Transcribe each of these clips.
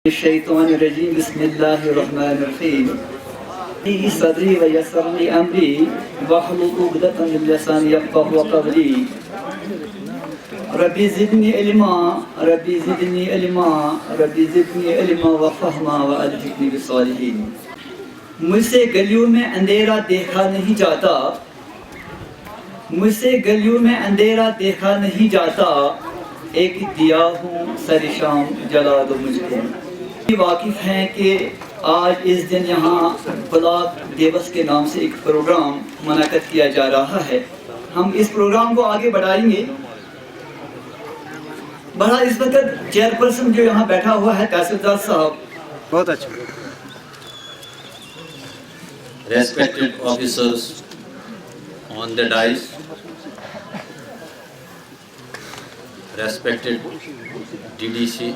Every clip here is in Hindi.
शैतानिर्रजीम बिस्मिल्लाहिर्रहमानिर्रहीम सदरी व यस्सरली अमरी वहलुल उक़दतम मिन लिसानी यफ़क़हू क़ौली रब्बी ज़िदनी इल्मा रब्बी ज़िदनी इल्मा रब्बी ज़िदनी इल्मा व फ़हमा व अल्हिक़नी बिस्सालिहीन। मुझसे गलियों में अंधेरा देखा नहीं जाता, मुझसे गलियों में अंधेरा देखा नहीं जाता, एक दिया हूँ सर शाम जला दो मुझको। वाकिफ़ हैं कि आज इस दिन यहाँ ब्लॉक दिवस के नाम से एक प्रोग्राम मुनक़्क़द किया जा रहा है। हम इस प्रोग्राम को आगे बढ़ाएंगे। बड़ा इस वक्त चेयरपर्सन जो यहाँ बैठा हुआ है तहसीलदार साहब, बहुत अच्छा। Respected officers on the dais, respected DDC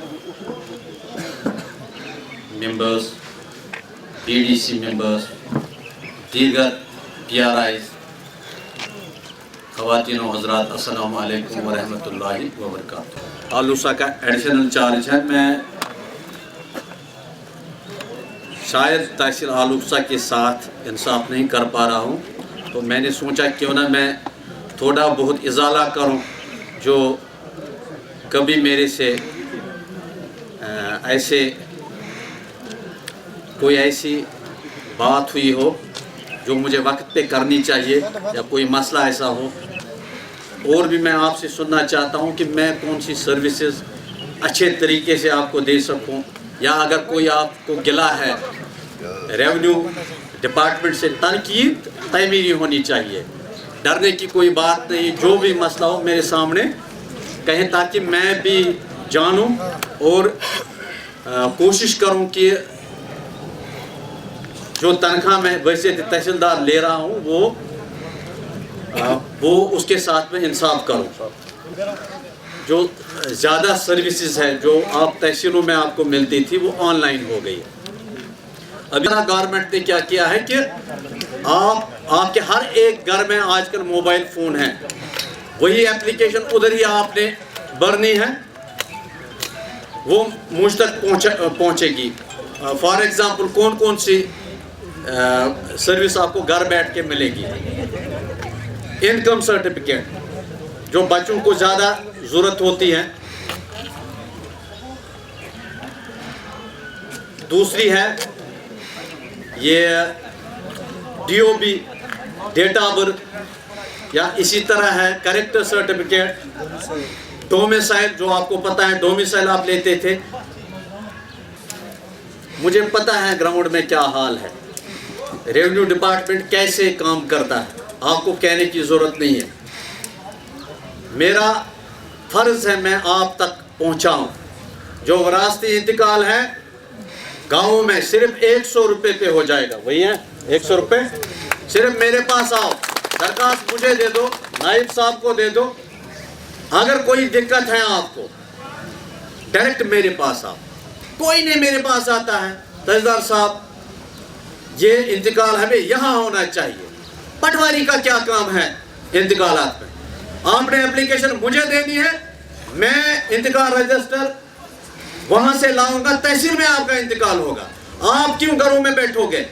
members, BDC members, दीगर PRIs, ख़वातीन व हज़रात, अस्सलामु अलैकुम व रहमतुल्लाहि व बरकातुहू। आलूसा का एडिशनल चार्ज है। मैं शायद तहसील आलूसा के साथ इंसाफ नहीं कर पा रहा हूँ, तो मैंने सोचा क्यों ना मैं थोड़ा बहुत इजाला करूँ जो कभी मेरे से ऐसे कोई ऐसी बात हुई हो जो मुझे वक्त पे करनी चाहिए या कोई मसला ऐसा हो। और भी मैं आपसे सुनना चाहता हूँ कि मैं कौन सी सर्विसेज अच्छे तरीके से आपको दे सकूँ, या अगर कोई आपको गिला है रेवेन्यू डिपार्टमेंट से तनकीद तमीरी होनी चाहिए, डरने की कोई बात नहीं। जो भी मसला हो मेरे सामने कहें ताकि मैं भी जानूं और कोशिश करूं कि जो तनख्वाह मैं वैसे तहसीलदार ले रहा हूं वो उसके साथ में इंसाफ करूं। जो ज़्यादा सर्विसेज है जो आप तहसीलों में आपको मिलती थी वो ऑनलाइन हो गई। अभी गवर्नमेंट ने क्या किया है कि आपके हर एक घर में आजकल मोबाइल फ़ोन है, वही एप्लीकेशन उधर ही आपने भरनी है, वो मुझ तक पहुँचेगी। फॉर एग्ज़ाम्पल कौन कौन सी सर्विस आपको घर बैठ के मिलेगी। इनकम सर्टिफिकेट जो बच्चों को ज़्यादा ज़रूरत होती है, दूसरी है ये DOB डेट ऑफ बर्थ, या इसी तरह है कैरेक्टर सर्टिफिकेट, डोमिसाइल जो आपको पता है डोमिसाइल आप लेते थे। मुझे पता है ग्राउंड में क्या हाल है, रेवेन्यू डिपार्टमेंट कैसे काम करता है, आपको कहने की ज़रूरत नहीं है। मेरा फ़र्ज़ है मैं आप तक पहुँचाऊँ। जो वरासती इंतकाल है गाँव में सिर्फ 100 रुपये पे हो जाएगा, वही है 100 रुपये। सिर्फ मेरे पास आओ, दरखास्त मुझे दे दो, नायब साहब को दे दो। अगर कोई दिक्कत है आपको डायरेक्ट मेरे पास आओ। कोई नहीं मेरे पास आता है, तहसीलदार साहब ये इंतकाल हमें यहाँ होना चाहिए। पटवारी का क्या काम है इंतकालात में? आपने एप्लीकेशन मुझे देनी है, मैं इंतकाल रजिस्टर वहाँ से लाऊंगा, तहसील में आपका इंतकाल होगा। आप क्यों घरों में बैठोगे?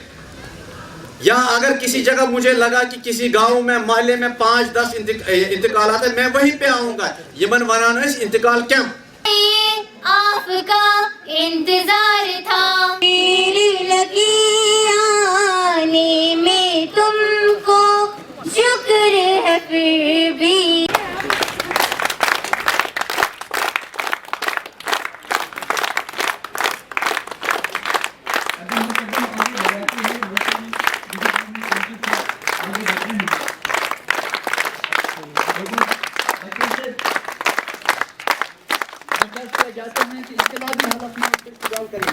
या अगर किसी जगह मुझे लगा कि किसी गांव में मोहल्ले में 5-10 इंतकाल आते हैं, मैं वहीं पे आऊँगा। यमन वाराणसी इंतकाल कैंप आपका इंतजार था, मेरी लगी आने में तुमको शुक्र है फिर भी। जाते हैं कि इसके बाद भी हम अपना इस्तेमाल करें।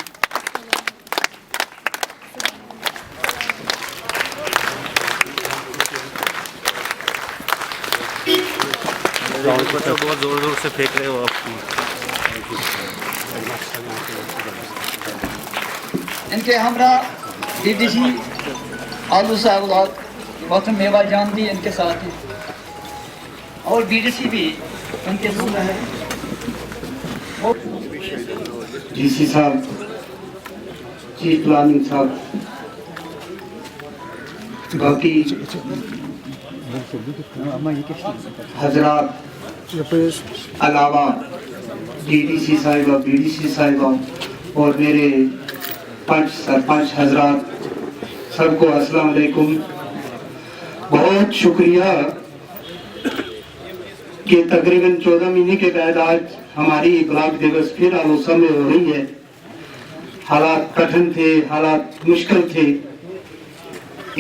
बहुत जोर जोर से फेंक रहे हो आप। इनके हमरा DDC आलूसा मौसम मेवा जान भी इनके साथ है और BDC भी इनके साथ है। DC साहब चीफ प्लानिंग साहब, बाकी हजरात, अलावा डीडीसी साहिबा, बीडीसी साहिबा और मेरे पंच सरपंच हजरात, सबको अस्सलाम वालेकुम। बहुत शुक्रिया कि तकरीबन 14 महीने के बाद आज हमारी ब्लॉक दिवस फिर आलोसा में हो रही है। हालात कठिन थे, हालात मुश्किल थे।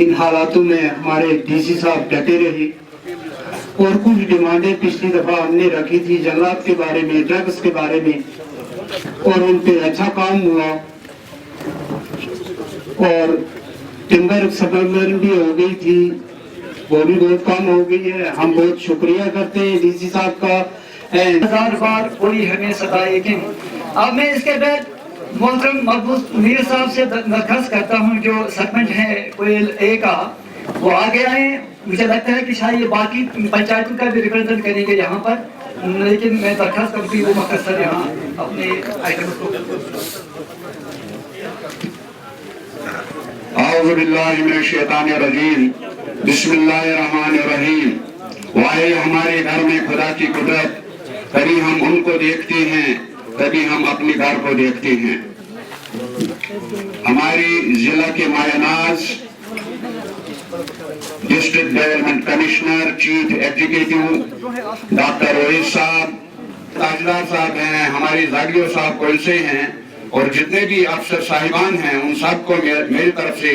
इन हालातों में हमारे डीसी साहब डटे रहे और कुछ डिमांडें पिछली दफा हमने रखी थी जंगलात के बारे में, ड्रग्स के बारे में, और उन पे अच्छा काम हुआ और टिम्बर समन्वय भी हो गई थी, वो भी बहुत कम हो गई है। हम बहुत शुक्रिया करते हैं डीसी साहब का। 1000 बार कोई हमें सदा यकीन। अब मैं इसके बाद मोहतरम महबूब मीर साहब से दरख्वास्त करता हूँ, जो सरपंच है कोयल ए का, वो आगे आए। मुझे लगता है कि शायद ये बाकी पंचायतों का भी रिप्रेजेंट करेंगे यहाँ पर, लेकिन मैं दरख्वास्त करती हूँ वो मकसद यहाँ अपने आइटम को। औज़ु बिल्लाहि मिनश शैतानिर रजीम, बिस्मिल्लाहिर्रहमानिर रहीम। वाहे हमारे घर में खुदा की कुदरत, कभी हम उनको देखते हैं, कभी हम अपने घर को देखते हैं। हमारी जिला के मायनाज district development commissioner, chief executive doctor Rohit साहब, ताजदार साहब हैं, हमारे जागियो साहब कोलसे हैं और जितने भी अफसर साहिबान हैं, उन सबको मेरी तरफ से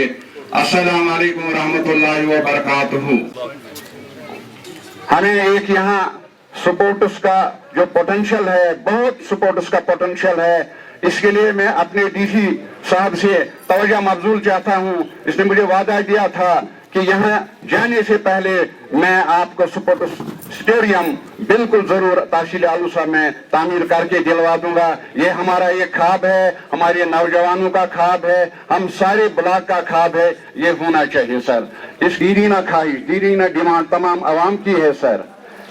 अस्सलाम वालेकुम रहमतुल्लाहि व बरकातहू। हमें एक यहाँ सपोर्ट्स का जो पोटेंशियल है, बहुत सपोर्ट्स का पोटेंशियल है, इसके लिए मैं अपने डीसी साहब से तवज्जो मबजूल चाहता हूँ। इसने मुझे वादा दिया था कि यहाँ जाने से पहले मैं आपको सपोर्ट्स स्टेडियम बिल्कुल जरूर तहसील आलूसा में तामीर करके दिलवा दूंगा। ये हमारा एक ख्वाब है, हमारे नौजवानों का ख्वाब है, हम सारे ब्लॉक का ख्वाब है, ये होना चाहिए सर। इस दीरीना ख्वाहिश, दीरीना डिमांड तमाम आवाम की है सर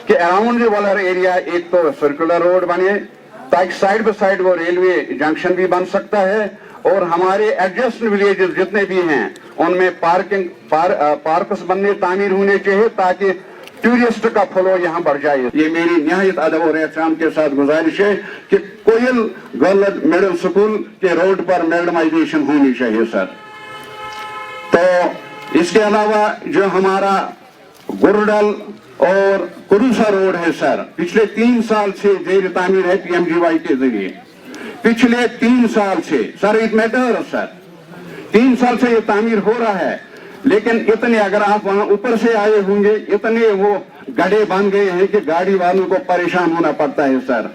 कि अराउंड वाला एरिया एक तो सर्कुलर रोड बने ताकि साइड बाय साइड वो रेलवे जंक्शन भी बन सकता है और हमारे एडजस्ट विलेजेस जितने भी हैं उनमें पार्क्स बनने तामीर होने चाहिए ताकि टूरिस्ट का फ्लो यहाँ बढ़ जाए। ये मेरी निहायत अदब और एहतराम के साथ गुजारिश है कि कोयल गर्ल्स मिडिल स्कूल के रोड पर मैडमाइजेशन होनी चाहिए सर। तो इसके अलावा जो हमारा गुरडल और कुरुसा रोड है सर, पिछले 3 साल से जेर तामीर है PMGY के जरिए, पिछले 3 साल से सर, इट मैटर सर, 3 साल से ये तामीर हो रहा है, लेकिन इतने अगर आप वहां ऊपर से आए होंगे, इतने वो गड्ढे बन गए हैं कि गाड़ी वालों को परेशान होना पड़ता है सर।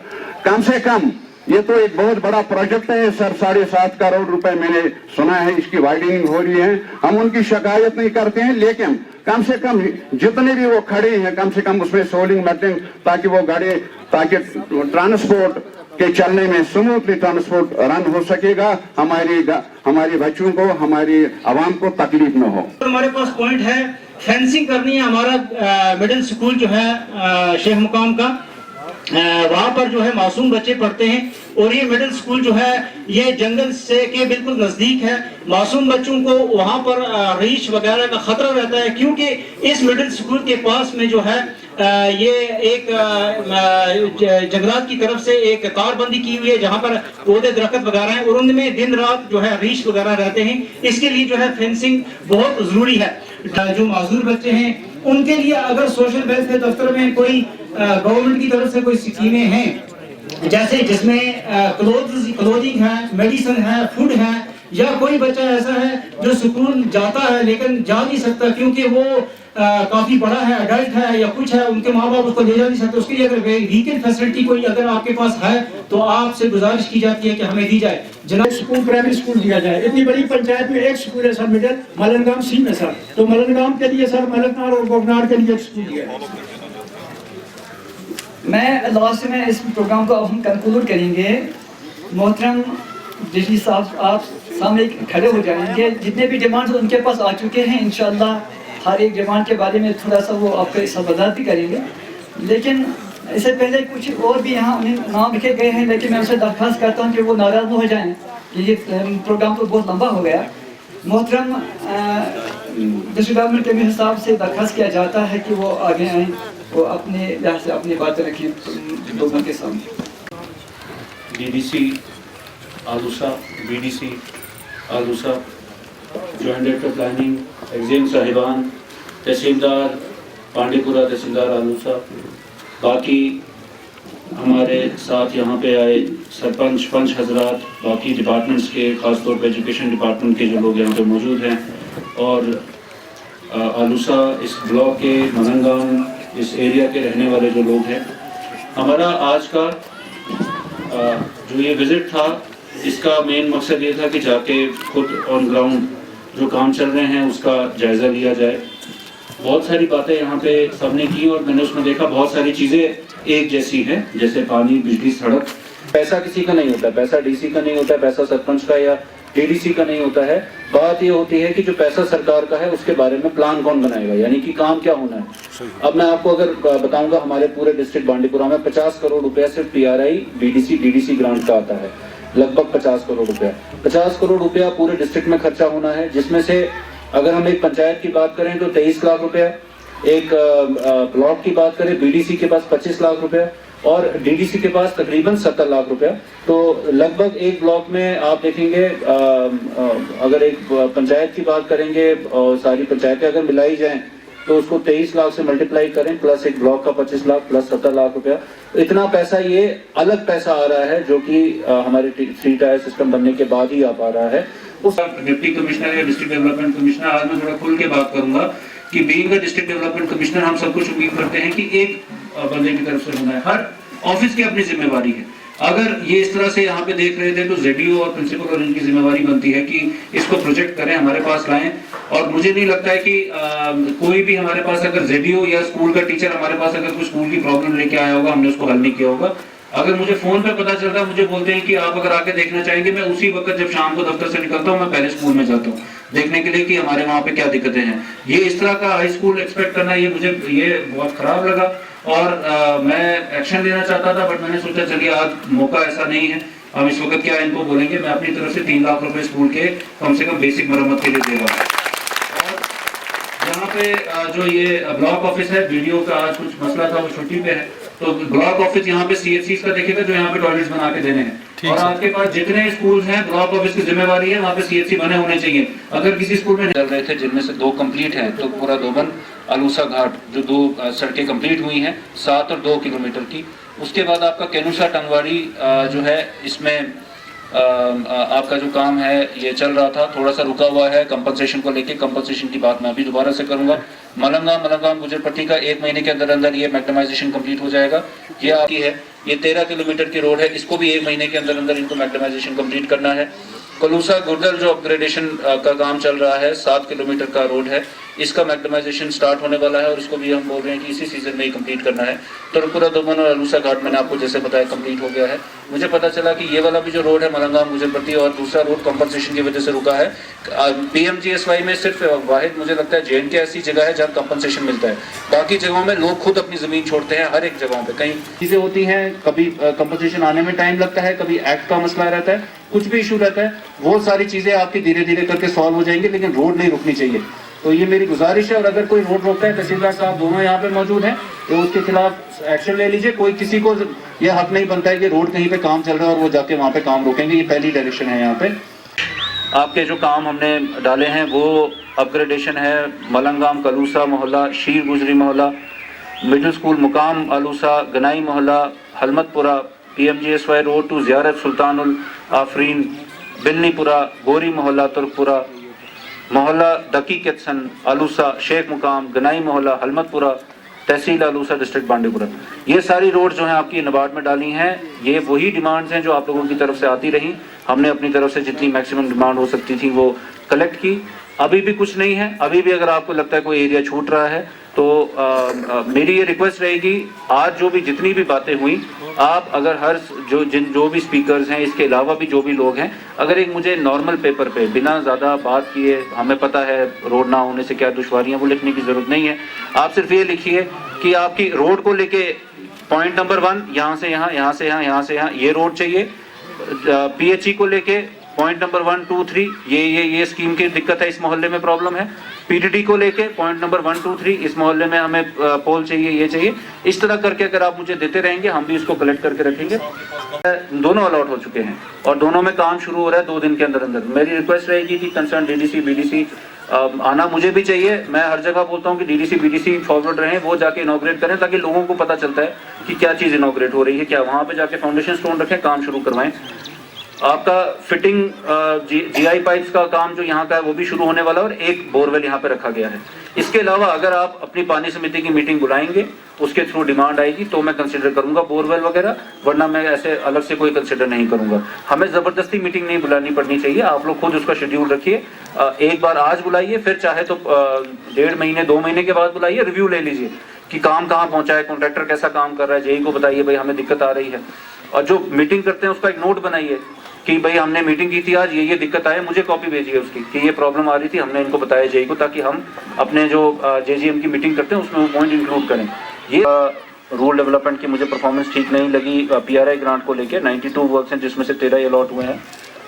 कम से कम ये तो एक बहुत बड़ा प्रोजेक्ट है सर, 7.5 करोड़ रुपए मैंने सुना है इसकी वाइडनिंग हो रही है। हम उनकी शिकायत नहीं करते हैं, लेकिन कम से कम जितने भी वो खड़े हैं कम से कम उसमें सोलिंग मेटिंग ताकि वो गाड़ी, ताकि ट्रांसपोर्ट के चलने में स्मूथली ट्रांसपोर्ट रन हो सकेगा, हमारे बच्चों को, हमारी आवाम को तकलीफ न हो। हमारे पास पॉइंट है, फेंसिंग करनी है। हमारा मिडिल स्कूल जो है शेख मुकाम का, वहाँ पर जो है मासूम बच्चे पढ़ते हैं और ये मिडिल स्कूल जो है ये जंगल से के बिल्कुल नजदीक है। मासूम बच्चों को वहाँ पर रीछ वगैरह का खतरा रहता है, क्योंकि इस मिडिल स्कूल के पास में जो है ये एक जंगलात की तरफ से एक कारबंदी की हुई है जहाँ पर पौधे दरख्त वगैरह हैं और उनमें दिन रात जो है रीछ वगैरह रहते हैं। इसके लिए जो है फेंसिंग बहुत जरूरी है। जो माजूर बच्चे हैं उनके लिए अगर सोशल वेलफेयर दफ्तर में कोई गवर्नमेंट की तरफ से कोई स्कीमें हैं, जैसे जिसमें क्लोथिंग है, मेडिसिन है, फूड है, या कोई बच्चा ऐसा है जो स्कूल जाता है लेकिन जा नहीं सकता क्योंकि वो काफी बड़ा है, अडल्ट है या कुछ है, उनके माँ बाप उसको ले जा नहीं सकते, उसके लिए अगर व्हीकल फैसिलिटी कोई अगर आपके पास है तो आपसे गुजारिश की जाती है कि हमें दी जाए। जनाब स्कूल प्राइमरी स्कूल दिया जाए। इतनी बड़ी पंचायत में एक स्कूल है सर, मिडिल मलनगाम सी में सर, तो मलनगाम के लिए सर, मलनगाम और गोगनार के लिए एक स्कूल दिया है। मैं लास्ट में इस प्रोग्राम को हम कंक्लूड करेंगे। मोहतरम डिजी साहब आप सामने खड़े हो जाएंगे, जितने भी डिमांड्स उनके पास आ चुके हैं इंशाल्लाह हर एक डिमांड के बारे में थोड़ा सा वो आपको वजाहत भी करेंगे। लेकिन इससे पहले कुछ और भी यहाँ नाम लिखे गए हैं, लेकिन मैं उनसे दरख्वास्त करता हूँ कि वो नाराज़ न हो जाएं कि ये प्रोग्राम तो बहुत लंबा हो गया। मोहतरम डिस्ट्रिक्ट गवर्नमेंट के भी हिसाब से दरख्वास्त किया जाता है कि वो आगे आएँ, वो अपने लिहाज से अपनी बातें रखें लोगों के सामने। DDC Alusa, BDC Alusa, joint director planning, एग्जीम साहिबान, तहसीलदार पांडेपुरा, तहसीलदार आलूसा, बाकी हमारे साथ यहाँ पे आए सरपंच, पंच हजरात, बाकी डिपार्टमेंट्स के, ख़ासतौर पे एजुकेशन डिपार्टमेंट के जो लोग यहाँ पे मौजूद हैं, और आलूसा इस ब्लॉक के, मलंगाम इस एरिया के रहने वाले जो लोग हैं। हमारा आज का जो ये विज़िट था, इसका मेन मकसद ये था कि जाके खुद ऑन ग्राउंड जो काम चल रहे हैं उसका जायज़ा लिया जाए। बहुत सारी बातें यहाँ पे सबने की और मैंने उसमें देखा बहुत सारी चीज़ें एक जैसी हैं, जैसे पानी, बिजली, सड़क। पैसा किसी का नहीं होता, पैसा डीसी का नहीं होता, पैसा सरपंच का या डीडीसी का नहीं होता है। बात ये होती है कि जो पैसा सरकार का है उसके बारे में प्लान कौन बनाएगा, यानी कि काम क्या होना है। अब मैं आपको अगर बताऊंगा, हमारे पूरे डिस्ट्रिक्ट बांडीपुरा में 50 करोड़ रुपया सिर्फ पीआरआई, बीडीसी, डीडीसी ग्रांट का आता है, लगभग 50 करोड़ रुपया। 50 करोड़ रुपया पूरे डिस्ट्रिक्ट में खर्चा होना है, जिसमें से अगर हम एक पंचायत की बात करें तो 23 लाख रुपया, एक ब्लॉक की बात करें बीडीसी के पास 25 लाख रुपया और डीडीसी के पास तकरीबन 70 लाख रुपया। तो लगभग एक ब्लॉक में आप देखेंगे, अगर एक पंचायत की बात करेंगे और सारी पंचायतें अगर मिलाई जाएं तो उसको 23 लाख से मल्टीप्लाई करें, प्लस एक ब्लॉक का 25 लाख प्लस 70 लाख रुपया, इतना पैसा, ये अलग पैसा आ रहा है जो कि हमारे 3 टायर सिस्टम बनने के बाद ही आ पा रहा है। उस डिप्टी कमिश्नर या डिस्ट्रिक्ट डेवलपमेंट कमिश्नर, आज मैं थोड़ा खुल के बात करूंगा कि बीइंग डिस्ट्रिक्ट डेवलपमेंट कमिश्नर हम सब कुछ उम्मीद करते हैं कि एक बंदे की तरफ से होना है, हर ऑफिस की अपनी जिम्मेवारी है। अगर ये इस तरह से यहाँ पे देख रहे थे तो जेडीओ और प्रिंसिपल और इनकी जिम्मेवारी बनती है कि इसको प्रोजेक्ट करें, हमारे पास लाएं। और मुझे नहीं लगता है कि कोई भी हमारे पास अगर जेडीओ या स्कूल का टीचर हमारे पास अगर कोई स्कूल की प्रॉब्लम लेके आया होगा, हमने उसको हल नहीं किया होगा। अगर मुझे फोन पे पता चलता है, मुझे बोलते हैं कि आप अगर आके देखना चाहेंगे, मैं उसी वक्त जब शाम को दफ्तर से निकलता हूँ मैं पहले स्कूल में जाता हूँ देखने के लिए कि हमारे वहाँ पे क्या दिक्कतें हैं। ये इस तरह का हाई स्कूल एक्सपेक्ट करना, ये मुझे ये बहुत खराब लगा और मैं एक्शन लेना चाहता था, बट मैंने सोचा चलिए आज मौका ऐसा नहीं है, हम इस वक्त क्या इनको बोलेंगे। मैं अपनी तरफ से 3 लाख रुपए स्कूल के कम से कम बेसिक मरम्मत के लिए दे रहा हूँ। और यहाँ पे जो ये ब्लॉक ऑफिस है, वीडियो का आज कुछ मसला था, वो छुट्टी पे है, तो ब्लॉक ऑफिस यहाँ पे सीएचसी का देखिएगा जो यहाँ पे टॉयलेट्स बना के देने हैं। और आपके पास जितने स्कूल हैं, ब्लॉक ऑफिस की जिम्मेवारी है वहाँ पे सीएचसी बने होने चाहिए। अगर किसी स्कूल में चल रहे थे जिनमें से 2 कंप्लीट हैं, तो पूरा दोबन आलूसा घाट जो 2 सड़कें कंप्लीट हुई हैं 7 और 2 किलोमीटर की। उसके बाद आपका केनुसा टंगवाड़ी जो है, इसमें आपका जो काम है ये चल रहा था, थोड़ा सा रुका हुआ है कंपनसेशन को लेके। कंपनसेशन की बात मैं अभी दोबारा से करूंगा। मलंगाम गुजरपट्टी का 1 महीने के अंदर अंदर ये मैग्नेमाइजेशन कंप्लीट हो जाएगा। ये आपकी है, ये 13 किलोमीटर की रोड है, इसको भी 1 महीने के अंदर अंदर इनको मैग्नेमाइजेशन कंप्लीट करना है। कलूसा गुर्दल जो अपग्रेडेशन का काम चल रहा है, 7 किलोमीटर का रोड है, इसका मैग्नेमाइजेशन स्टार्ट होने वाला है और इसको भी हम बोल रहे हैं कि इसी सीजन में ही कंप्लीट करना है। तुरपुरा दोबन और आलूसा घाट मैंने आपको जैसे बताया कंप्लीट हो गया है। मुझे पता चला कि ये वाला भी जो रोड है मलंगाम गुजरपट्टी और दूसरा रोड कंपनसेशन की वजह से रुका है। पीएमजीएसवाई में सिर्फ वाहिद मुझे लगता है जेएनके ऐसी जगह है जहाँ कंपनसेशन मिलता है, बाकी जगहों में लोग खुद अपनी जमीन छोड़ते हैं। हर एक जगहों पे कई चीजें होती हैं, कभी कंपनसेशन आने में टाइम लगता है, कभी एक्ट का मसला रहता है, कुछ भी इशू रहता है, वो सारी चीजें आपकी धीरे धीरे करके सॉल्व हो जाएंगी, लेकिन रोड नहीं रुकनी चाहिए। तो ये मेरी गुजारिश है। और अगर कोई रोड रोकता है, तहसीलदार साहब दोनों यहाँ पे मौजूद हैं, तो उसके खिलाफ एक्शन ले लीजिए। कोई किसी को यह हक नहीं बनता है कि रोड कहीं पे काम चल रहा है और वो जाके वहाँ पे काम रोकेंगे। ये पहली डायरेक्शन है। यहाँ पे आपके जो काम हमने डाले हैं वो अपग्रेडेशन है। मलंगाम कलूसा मोहल्ला, शीर गुजरी मोहल्ला, मिडिल स्कूल मुकाम आलूसा, गनाई मोहल्ला, हलमतपुरा, पीएमजीएसवाई रोड टू ज़ियारत सुल्तानुल आफरीन, बिलनीपुरा, गोरी मोहल्ला, तुर्कपुरा मोहल्ला, दकी कित्सन, आलूसा, शेख मुकाम, गनाई मोहल्ला, हलमतपुरा, तहसील आलूसा, डिस्ट्रिक्ट बांडीपुरा। ये सारी रोड जो हैं आपकी नबार्ड में डाली हैं। ये वही डिमांड्स हैं जो आप लोगों की तरफ से आती रही। हमने अपनी तरफ से जितनी मैक्सिमम डिमांड हो सकती थी वो कलेक्ट की। अभी भी कुछ नहीं है। अभी भी अगर आपको लगता है कोई एरिया छूट रहा है तो मेरी ये रिक्वेस्ट रहेगी, आज जो भी जितनी भी बातें हुई, आप अगर हर जो भी स्पीकर्स हैं, इसके अलावा भी जो भी लोग हैं, अगर एक मुझे नॉर्मल पेपर पे बिना ज़्यादा बात किए, हमें पता है रोड ना होने से क्या दुश्वारियाँ, वो लिखने की ज़रूरत नहीं है। आप सिर्फ ये लिखिए कि आपकी रोड को लेके पॉइंट नंबर 1 यहाँ से यहाँ, यहाँ से यहाँ, यहाँ से यहाँ ये रोड चाहिए। पीएचई को लेके पॉइंट नंबर 1, 2, 3 ये स्कीम की दिक्कत है, इस मोहल्ले में प्रॉब्लम है। पीडीटी को लेके पॉइंट नंबर 1, 2, 3 इस मोहल्ले में हमें पोल चाहिए, ये चाहिए। इस तरह करके अगर आप मुझे देते रहेंगे हम भी इसको कलेक्ट करके रखेंगे। दोनों अलॉट हो चुके हैं और दोनों में काम शुरू हो रहा है 2 दिन के अंदर अंदर। मेरी रिक्वेस्ट रहेगी कि कंसर्न डीडीसी बीडीसी आना मुझे भी चाहिए। मैं हर जगह बोलता हूँ कि डीडीसी बीडीसी फॉरवर्ड रहें, वो जाके इनॉग्रेट करें ताकि लोगों को पता चलता है कि क्या चीज़ इनॉग्रेट हो रही है, क्या वहाँ पे जाके फाउंडेशन स्टोन रखें, काम शुरू करवाएं। आपका फिटिंग जीआई पाइप्स का काम जो यहाँ का है वो भी शुरू होने वाला है और एक बोरवेल यहाँ पे रखा गया है। इसके अलावा अगर आप अपनी पानी समिति की मीटिंग बुलाएंगे, उसके थ्रू डिमांड आएगी तो मैं कंसिडर करूंगा बोरवेल वगैरह, वरना मैं ऐसे अलग से कोई कंसिडर नहीं करूंगा। हमें ज़बरदस्ती मीटिंग नहीं बुलानी पड़नी चाहिए, आप लोग खुद उसका शेड्यूल रखिए। एक बार आज बुलाइए, फिर चाहे तो 1.5 महीने 2 महीने के बाद बुलाइए, रिव्यू ले लीजिए कि काम कहाँ पहुँचा है, कॉन्ट्रैक्टर कैसा काम कर रहा है, जेई को बताइए भाई हमें दिक्कत आ रही है। और जो मीटिंग करते हैं उसका एक नोट बनाइए कि भाई हमने मीटिंग की थी आज, ये दिक्कत आए, मुझे कॉपी भेजिए उसकी कि ये प्रॉब्लम आ रही थी, हमने इनको बताया जेई को, ताकि हम अपने जो जेजीएम की मीटिंग करते हैं उसमें वो पॉइंट इंक्लूड करें। ये रूरल डेवलपमेंट की मुझे परफॉर्मेंस ठीक नहीं लगी पीआरआई ग्रांट को लेके। 92 वर्क्स हैं जिसमें से 13 अलॉट हुए हैं।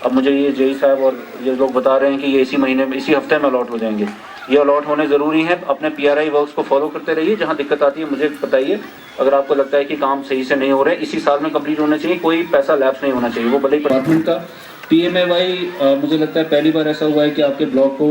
अब मुझे ये जेई साहब और ये लोग बता रहे हैं कि ये इसी महीने में, इसी हफ्ते में अलॉट हो जाएंगे। ये अलॉट होने ज़रूरी है। अपने पीआरआई वर्क्स को फॉलो करते रहिए, जहाँ दिक्कत आती है मुझे बताइए। अगर आपको लगता है कि काम सही से नहीं हो रहे, इसी साल में कंप्लीट होने चाहिए, कोई पैसा लैप्स नहीं होना चाहिए, वो भले ही डिपार्टमेंट का। पीएमएवाई मुझे लगता है पहली बार ऐसा हुआ है कि आपके ब्लॉक को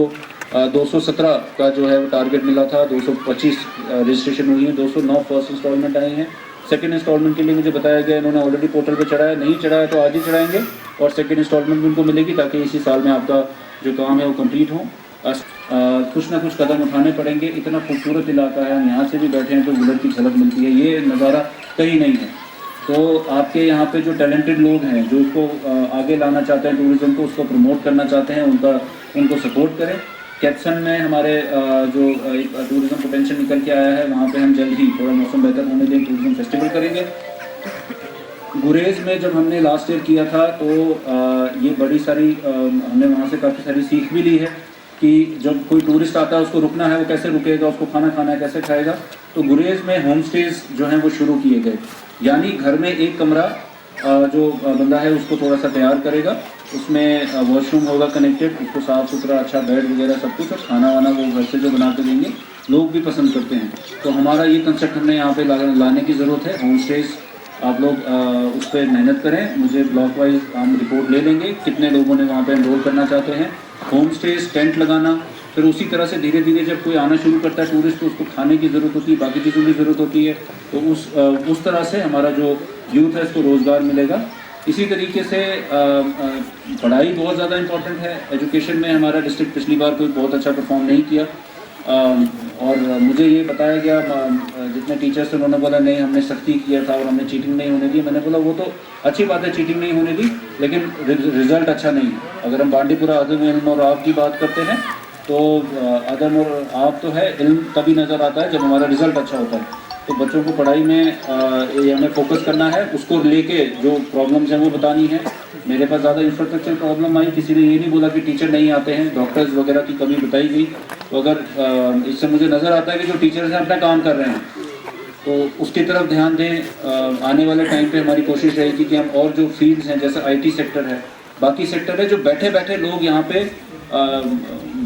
217 का जो है वो टारगेट मिला था, 225 रजिस्ट्रेशन हुई है, 209 फर्स्ट इंस्टॉलमेंट आए हैं। सेकंड इंस्टॉलमेंट के लिए मुझे बताया गया इन्होंने ऑलरेडी पोर्टल पे चढ़ाया, नहीं चढ़ाया तो आज ही चढ़ाएंगे और सेकंड इंस्टॉलमेंट भी उनको मिलेगी ताकि इसी साल में आपका जो काम है वो कंप्लीट हो। कुछ ना कुछ कदम उठाने पड़ेंगे। इतना खूबसूरत इलाका है, हम यहाँ से भी बैठे हैं तो गुजर की झलक मिलती है, ये नज़ारा कहीं नहीं है। तो आपके यहाँ पे जो टैलेंटेड लोग हैं जो उसको आगे लाना चाहते हैं, टूरिज़्म को उसको प्रमोट करना चाहते हैं, उनको सपोर्ट करें। कैप्सन में हमारे जो एक टूरिज़्म पोटेंशियल निकल के आया है, वहाँ पे हम जल्द ही थोड़ा मौसम बेहतर होने दें टूरिज़्म फेस्टिवल करेंगे। गुरेज में जब हमने लास्ट ईयर किया था तो ये बड़ी सारी हमने वहाँ से काफ़ी सारी सीख भी ली है कि जब कोई टूरिस्ट आता है उसको रुकना है, वो कैसे रुकेगा, उसको खाना खाना है कैसे खाएगा। तो गुरेज में होम स्टेज जो हैं वो शुरू किए गए, यानी घर में एक कमरा जो बंदा है उसको थोड़ा सा तैयार करेगा, उसमें वॉशरूम होगा कनेक्टेड, उसको साफ़ सुथरा अच्छा बेड वगैरह सब कुछ, और खाना वाना वो घर से जो बना के देंगे, लोग भी पसंद करते हैं। तो हमारा ये कंसेप्ट हमने यहाँ पे लाने की ज़रूरत है। होम स्टेज आप लोग उस पर मेहनत करें, मुझे ब्लॉक वाइज हम रिपोर्ट ले लेंगे कितने लोगों ने वहाँ पे एनरोल करना चाहते हैं। होम स्टेज, टेंट लगाना, फिर उसी तरह से धीरे धीरे जब कोई आना शुरू करता है टूरिस्ट तो उसको खाने की ज़रूरत होती है, बाकी चीज़ों की ज़रूरत होती है, तो उस तरह से हमारा जो यूथ है उसको रोज़गार मिलेगा। इसी तरीके से पढ़ाई बहुत ज़्यादा इम्पॉर्टेंट है। एजुकेशन में हमारा डिस्ट्रिक्ट पिछली बार कोई बहुत अच्छा परफॉर्म नहीं किया और मुझे ये बताया गया जितने टीचर्स थे उन्होंने बोला नहीं हमने सख्ती किया था और हमने चीटिंग नहीं होने दी। मैंने बोला वो तो अच्छी बात है चीटिंग नहीं होने दी, लेकिन रिज़ल्ट अच्छा नहीं है। अगर हम बांडीपुरा अदम इल्म और आप की बात करते हैं तो अदम और आप तो है, इल्म तभी नज़र आता है जब हमारा रिज़ल्ट अच्छा होता है। तो बच्चों को पढ़ाई में ये हमें फोकस करना है, उसको लेके जो प्रॉब्लम्स हैं वो बतानी है। मेरे पास ज़्यादा इंफ्रास्ट्रक्चर प्रॉब्लम आई, किसी ने ये नहीं बोला कि टीचर नहीं आते हैं, डॉक्टर्स वगैरह की कमी बताई गई। तो अगर इससे मुझे नज़र आता है कि जो टीचर्स हैं अपना काम कर रहे हैं तो उसकी तरफ ध्यान दें। आने वाले टाइम पे हमारी कोशिश रहेगी कि हम और जो फील्ड्स हैं जैसे IT सेक्टर है, बाकी सेक्टर है, जो बैठे बैठे लोग यहाँ पे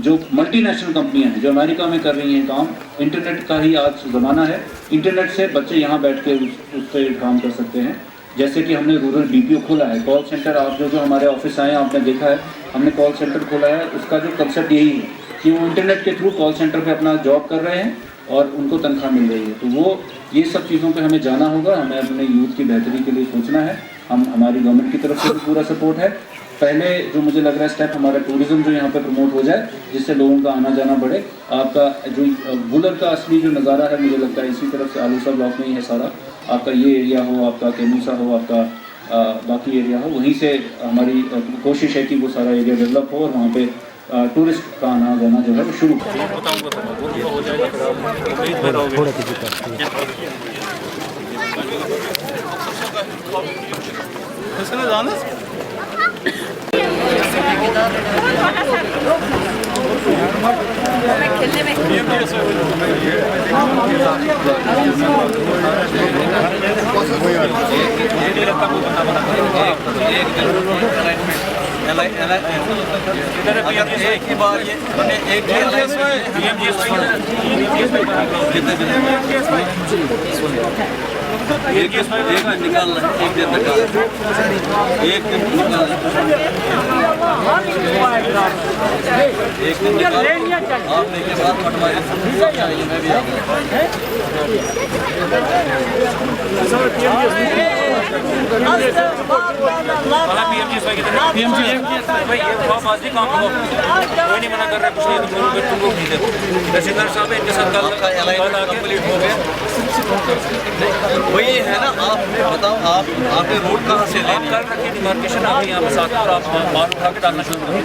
जो मल्टीनेशनल कंपनियां हैं जो अमेरिका में कर रही हैं काम, इंटरनेट का ही आज ज़माना है, इंटरनेट से बच्चे यहाँ बैठ के उस पर काम कर सकते हैं। जैसे कि हमने रूरल BPO खोला है, कॉल सेंटर। आप जो हमारे ऑफिस आए हैं आपने देखा है, हमने कॉल सेंटर खोला है। उसका जो कंसेप्ट यही है कि वो इंटरनेट के थ्रू कॉल सेंटर पे अपना जॉब कर रहे हैं और उनको तनख्वाह मिल रही है। तो ये सब चीज़ों पे हमें जाना होगा, हमें अपने यूथ की बेहतरी के लिए सोचना है। हमारी गवर्नमेंट की तरफ से भी पूरा सपोर्ट है। पहले जो मुझे लग रहा है स्टेप हमारा टूरिज़्म जो यहाँ पे प्रमोट हो जाए, जिससे लोगों का आना जाना बढ़े। आपका जो वुलर का असली जो नज़ारा है मुझे लगता है इसी तरफ से आलूसा ब्लॉक में ही है सारा। आपका ये एरिया हो, आपका केमूसा हो, आपका बाकी एरिया हो, वहीं से हमारी कोशिश है कि वो सारा एरिया डेवलप हो और वहाँ पे टूरिस्ट का आना जाना जो है वो शुरू एक ही बार ये एक ही निकालना एक दिन एक दिन आपने के बाद पटवारी मैं भी नहीं मना कर रहा कुछ नहीं तुमको नहीं दे तहसीलदार साहब इनके साथ कल कंप्लीट हो गया वही है ना। आप बताओ आपने रोड कहाँ से आप कर रखिए डिमार्केशन आप यहाँ पे साथ और आप माल उठा के डालना शुरू करें।